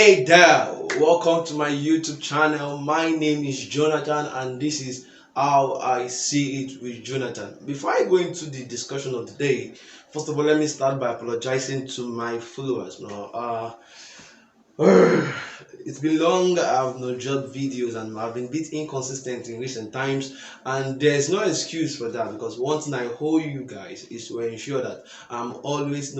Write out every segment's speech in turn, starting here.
Hey there, welcome to my YouTube channel. My name is Jonathan, and this is how I see it with Jonathan. Before I go into the discussion of the day, first of all, let me start by apologizing to my followers. It's been long. I've not dropped videos, and I've been a bit inconsistent in recent times, and there's no excuse for that because one thing I owe you guys is to ensure that I'm always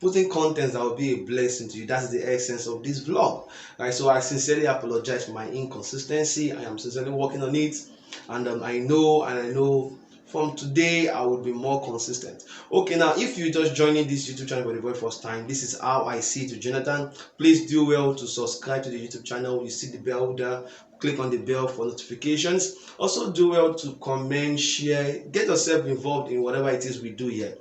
putting content that will be a blessing to you. That's the essence of this vlog. Right, so I sincerely apologize for my inconsistency. I am sincerely working on it, and I know from today I will be more consistent. Okay, now if you just joining this YouTube channel for the very first time, this is how I see it with Jonathan. Please do well to subscribe to the YouTube channel. You see the bell there, click on the bell for notifications. Also do well to comment, share, get yourself involved in whatever it is we do here.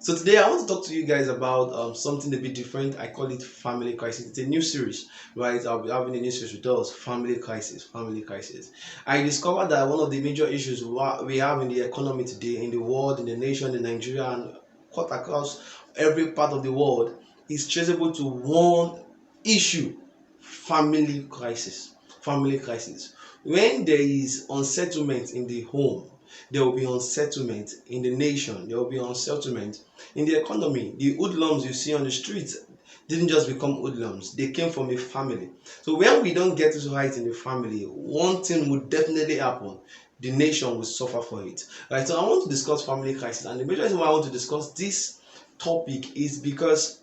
So today I want to talk to you guys about something a bit different. I call it family crisis. It's a new series, right? I'll be having a new series with us, family crisis, family crisis. I discovered that one of the major issues we have in the economy today, in the world, in the nation, in Nigeria, and cut across every part of the world, is traceable to one issue: family crisis. Family crisis. When there is unsettlement in the home, there will be unsettlement in the nation, there will be unsettlement in the economy. The hoodlums you see on the streets didn't just become hoodlums, they came from a family. So when we don't get it right in the family, one thing would definitely happen: the nation will suffer for it. Right, so I want to discuss family crisis, and the major reason why I want to discuss this topic is because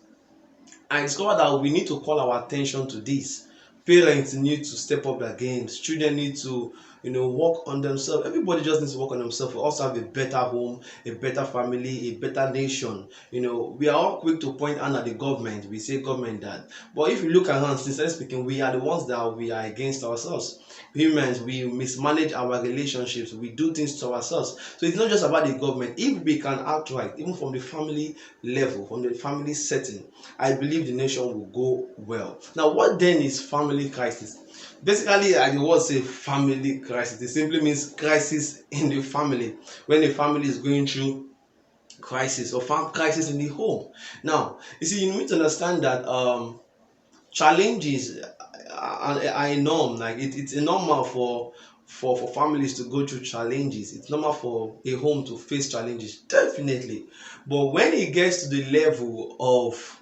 I discovered that we need to call our attention to this. Parents need to step up their games. Children need to, work on themselves. Everybody just needs to work on themselves for us to have a better home, a better family, a better nation. We are all quick to point out at the government. We say government that, but if you look around, sincerely speaking, we are the ones that we are against ourselves. Humans, we mismanage our relationships. We do things to ourselves. So it's not just about the government. If we can act right, even from the family level, from the family setting, I believe the nation will go well. Now, what then is family crisis? Basically, I the word say family crisis. It simply means crisis in the family. When the family is going through crisis or crisis in the home. Now, you see, you need to understand that challenges are a norm. Like it's a normal for families to go through challenges. It's normal for a home to face challenges, definitely. But when it gets to the level of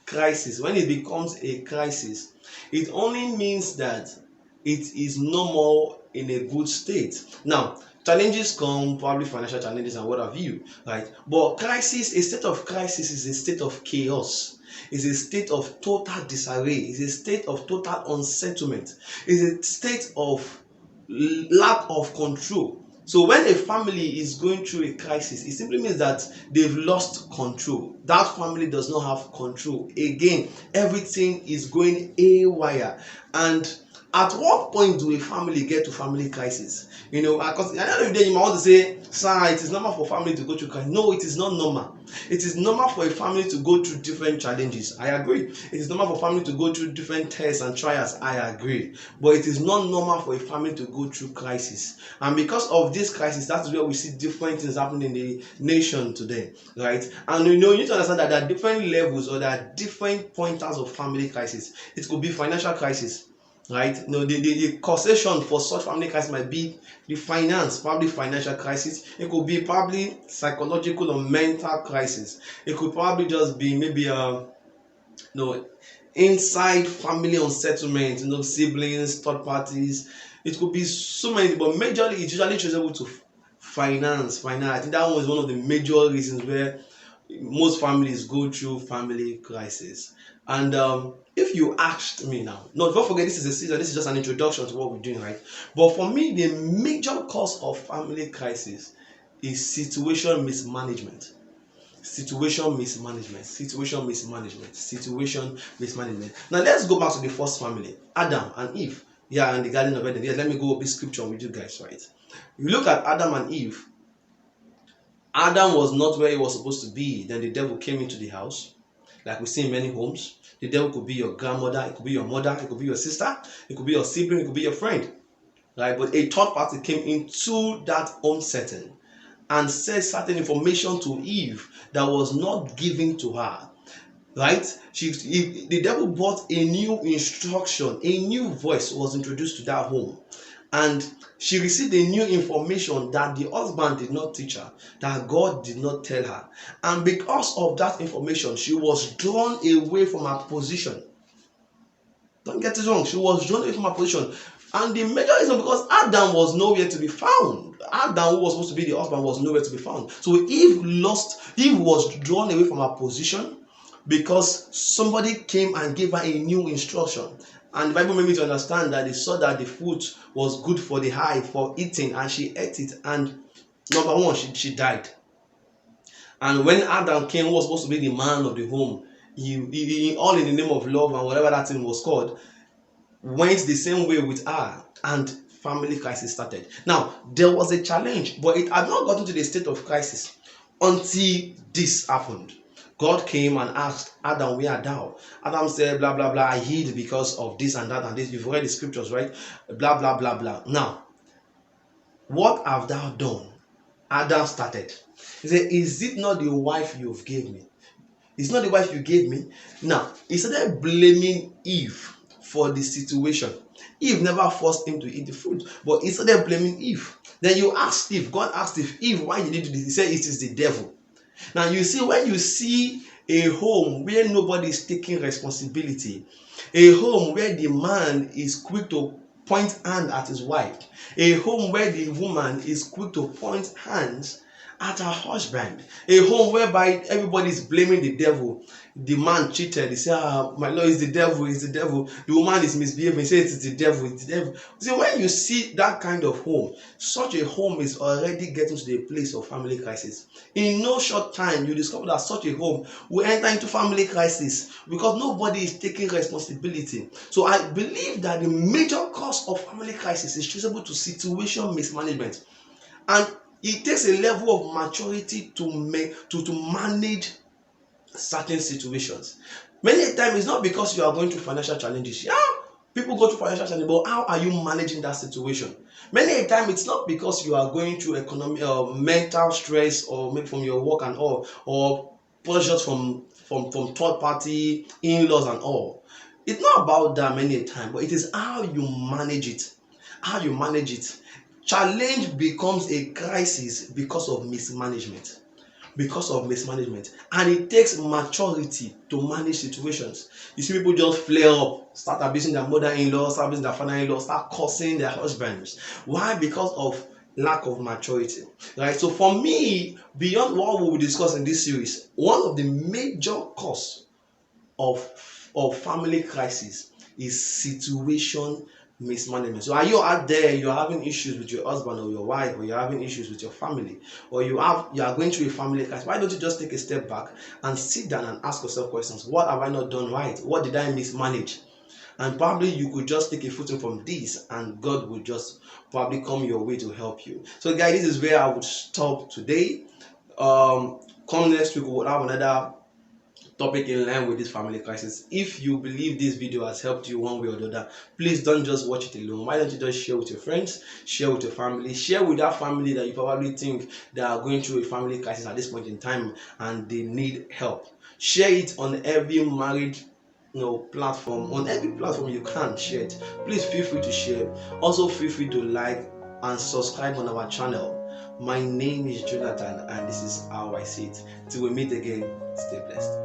crisis, when it becomes a crisis, it only means that it is no more in a good state. Now, challenges come, probably financial challenges and what have you, right? But crisis, a state of crisis is a state of chaos. It's a state of total disarray. It's a state of total unsettlement. It's a state of lack of control. So when a family is going through a crisis, it simply means that they've lost control. That family does not have control. Again, everything is going haywire. And at what point do a family get to family crisis? Because at the end of the day, you might want to say, sir, it is normal for family to go through crisis. No, it is not normal. It is normal for a family to go through different challenges. I agree. It is normal for family to go through different tests and trials. I agree. But it is not normal for a family to go through crisis. And because of this crisis, that's where we see different things happening in the nation today, right? And you need to understand that there are different levels or there are different pointers of family crisis. It could be financial crisis. Right? The causation for such family crisis might be the probably financial crisis. It could be probably psychological or mental crisis. It could probably just be maybe inside family unsettlement, siblings, third parties. It could be so many, but majorly it's usually traceable to finance. I think that one is one of the major reasons where most families go through family crisis. And if you asked me now, no, don't forget this is a season, this is just an introduction to what we're doing, right? But for me, the major cause of family crisis is situation mismanagement. Situation mismanagement. Now let's go back to the first family, Adam and Eve. Yeah, in the Garden of Eden. Yeah, let me go a bit scripture with you guys, right? You look at Adam and Eve. Adam was not where he was supposed to be. Then the devil came into the house. Like we see in many homes, the devil could be your grandmother, it could be your mother, it could be your sister, it could be your sibling, it could be your friend. Right? But a third party came into that home setting and said certain information to Eve that was not given to her. right? The devil brought a new instruction, a new voice was introduced to that home, and she received a new information that the husband did not teach her, that God did not tell her, and because of that information she was drawn away from her position. Don't get it wrong, she was drawn away from her position. And the major reason, because Adam was nowhere to be found. Adam, who was supposed to be the husband, was nowhere to be found. So Eve was drawn away from her position because somebody came and gave her a new instruction. And the Bible made me to understand that they saw that the food was good for the eye, for eating, and she ate it. And number one, she died. And when Adam came, who was supposed to be the man of the home, he all in the name of love and whatever that thing was called, went the same way with her, and family crisis started. Now, there was a challenge, but it had not gotten to the state of crisis until this happened. God came and asked Adam, where art thou? Adam said, blah, blah, blah, I hid because of this and that and this. You've read the scriptures, right? Blah, blah, blah, blah. Now, what have thou done? Adam started. He said, is it not the wife you've gave me? It's not the wife you gave me. Now, he started blaming Eve for the situation. Eve never forced him to eat the fruit, but he started blaming Eve. Then you asked Eve, God asked Eve, why did you do this? He said, it is the devil. Now you see, when you see a home where nobody is taking responsibility, a home where the man is quick to point hand at his wife, a home where the woman is quick to point hands at her husband, a home whereby everybody is blaming the devil. The man cheated, he said, my Lord, is the devil, it's the devil. The woman is misbehaving, he says it's the devil, it's the devil. See, when you see that kind of home, such a home is already getting to the place of family crisis. In no short time, you discover that such a home will enter into family crisis because nobody is taking responsibility. So I believe that the major cause of family crisis is traceable to situation mismanagement. And it takes a level of maturity to manage certain situations. Many times it's not because you are going through financial challenges. Yeah, people go through financial challenges, but how are you managing that situation? Many times it's not because you are going through economic or mental stress, or maybe from your work and all, or pressures from third party, in-laws and all. It's not about that many times, but it is how you manage it. How you manage it. Challenge becomes a crisis because of mismanagement. And it takes maturity to manage situations. You see people just flare up, start abusing their mother-in-law, start abusing their father-in-law, start cursing their husbands. Why? Because of lack of maturity, right? So for me, beyond what we will discuss in this series, one of the major cause of family crisis is situation mismanagement. So are you out there, you're having issues with your husband or your wife, or you're having issues with your family, or you are going through a family crisis? Why don't you just take a step back and sit down and ask yourself questions? What have I not done right? What did I mismanage? And probably you could just take a footing from this, and God will just probably come your way to help you. So guys, this is where I would stop today. Come next week, we'll have another topic in line with this family crisis. If you believe this video has helped you one way or the other, please don't just watch it alone. Why don't you just share with your friends, share with your family, share with that family that you probably think they are going through a family crisis at this point in time and they need help. Share it on every married platform. On every platform you can share it. Please feel free to share. Also feel free to like and subscribe on our channel. My name is Jonathan, and this is how I see it. Till we meet again, stay blessed.